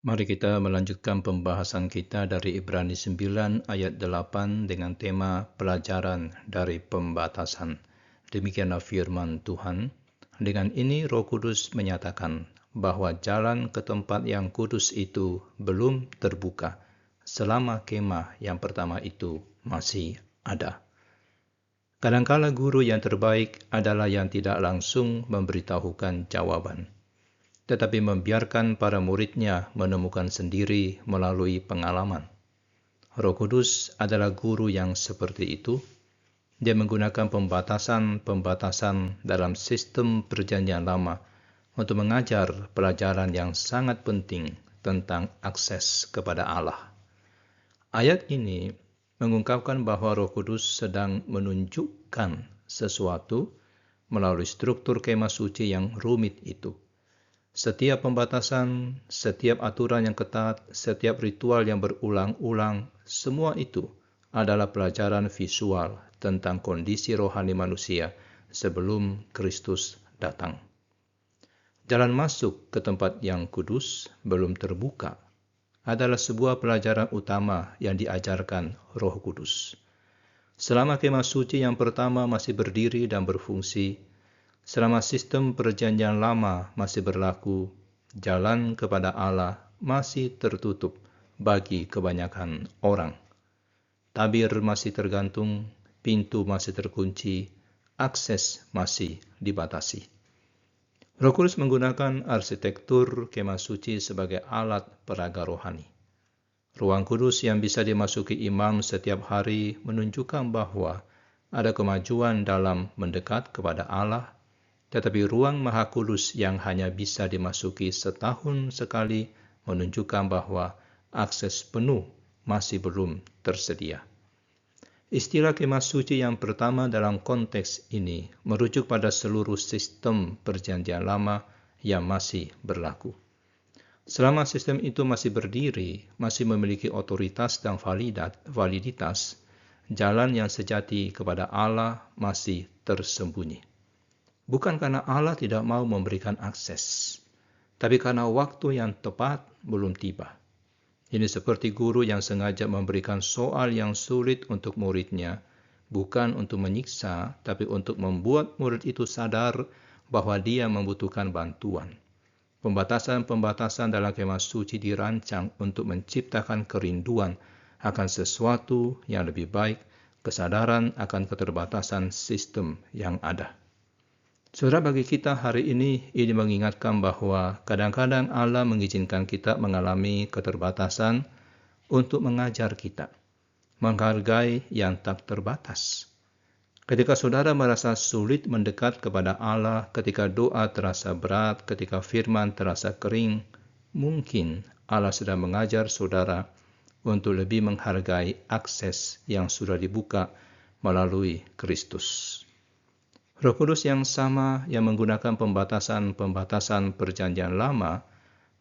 Mari kita melanjutkan pembahasan kita dari Ibrani 9 ayat 8 dengan tema pelajaran dari pembatasan. Demikianlah firman Tuhan. Dengan ini Roh Kudus menyatakan bahwa jalan ke tempat yang kudus itu belum terbuka selama kemah yang pertama itu masih ada. Kadangkala guru yang terbaik adalah yang tidak langsung memberitahukan jawaban, tetapi membiarkan para muridnya menemukan sendiri melalui pengalaman. Roh Kudus adalah guru yang seperti itu. Dia menggunakan pembatasan-pembatasan dalam sistem perjanjian lama untuk mengajar pelajaran yang sangat penting tentang akses kepada Allah. Ayat ini mengungkapkan bahwa Roh Kudus sedang menunjukkan sesuatu melalui struktur kemah suci yang rumit itu. Setiap pembatasan, setiap aturan yang ketat, setiap ritual yang berulang-ulang, semua itu adalah pelajaran visual tentang kondisi rohani manusia sebelum Kristus datang. Jalan masuk ke tempat yang kudus belum terbuka adalah sebuah pelajaran utama yang diajarkan Roh Kudus. Selama kemah suci yang pertama masih berdiri dan berfungsi, selama sistem perjanjian lama masih berlaku, jalan kepada Allah masih tertutup bagi kebanyakan orang. Tabir masih tergantung, pintu masih terkunci, akses masih dibatasi. Roh Kudus menggunakan arsitektur kemah suci sebagai alat peraga rohani. Ruang kudus yang bisa dimasuki imam setiap hari menunjukkan bahwa ada kemajuan dalam mendekat kepada Allah, tetapi ruang maha kudus yang hanya bisa dimasuki setahun sekali menunjukkan bahwa akses penuh masih belum tersedia. Istilah kemah suci yang pertama dalam konteks ini merujuk pada seluruh sistem perjanjian lama yang masih berlaku. Selama sistem itu masih berdiri, masih memiliki otoritas dan validitas, jalan yang sejati kepada Allah masih tersembunyi. Bukan karena Allah tidak mau memberikan akses, tapi karena waktu yang tepat belum tiba. Ini seperti guru yang sengaja memberikan soal yang sulit untuk muridnya, bukan untuk menyiksa, tapi untuk membuat murid itu sadar bahwa dia membutuhkan bantuan. Pembatasan-pembatasan dalam kemah suci dirancang untuk menciptakan kerinduan akan sesuatu yang lebih baik, kesadaran akan keterbatasan sistem yang ada. Saudara, bagi kita hari ini mengingatkan bahwa kadang-kadang Allah mengizinkan kita mengalami keterbatasan untuk mengajar kita menghargai yang tak terbatas. Ketika saudara merasa sulit mendekat kepada Allah, ketika doa terasa berat, ketika firman terasa kering, mungkin Allah sedang mengajar saudara untuk lebih menghargai akses yang sudah dibuka melalui Kristus. Roh Kudus yang sama yang menggunakan pembatasan-pembatasan perjanjian lama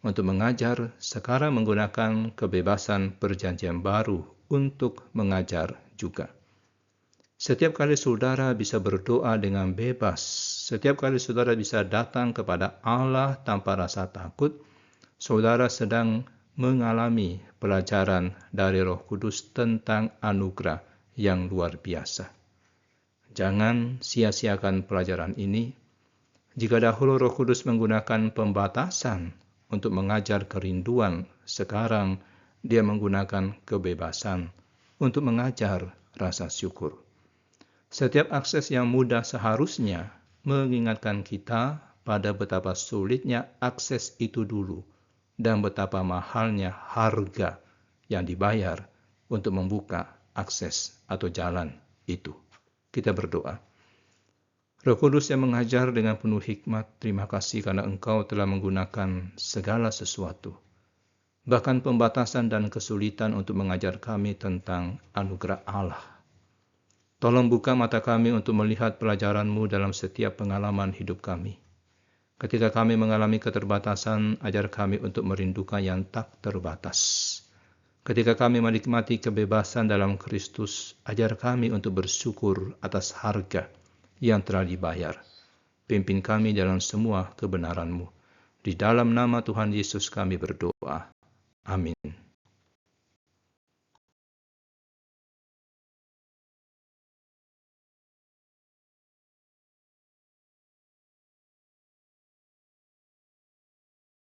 untuk mengajar, sekarang menggunakan kebebasan perjanjian baru untuk mengajar juga. Setiap kali saudara bisa berdoa dengan bebas, setiap kali saudara bisa datang kepada Allah tanpa rasa takut, saudara sedang mengalami pelajaran dari Roh Kudus tentang anugerah yang luar biasa. Jangan sia-siakan pelajaran ini. Jika dahulu Roh Kudus menggunakan pembatasan untuk mengajar kerinduan, sekarang dia menggunakan kebebasan untuk mengajar rasa syukur. Setiap akses yang mudah seharusnya mengingatkan kita pada betapa sulitnya akses itu dulu dan betapa mahalnya harga yang dibayar untuk membuka akses atau jalan itu. Kita berdoa. Roh Kudus yang mengajar dengan penuh hikmat, terima kasih karena Engkau telah menggunakan segala sesuatu, bahkan pembatasan dan kesulitan untuk mengajar kami tentang anugerah Allah. Tolong buka mata kami untuk melihat pelajaran-Mu dalam setiap pengalaman hidup kami. Ketika kami mengalami keterbatasan, ajar kami untuk merindukan yang tak terbatas. Ketika kami menikmati kebebasan dalam Kristus, ajar kami untuk bersyukur atas harga yang telah dibayar. Pimpin kami dalam semua kebenaran-Mu. Di dalam nama Tuhan Yesus kami berdoa. Amin.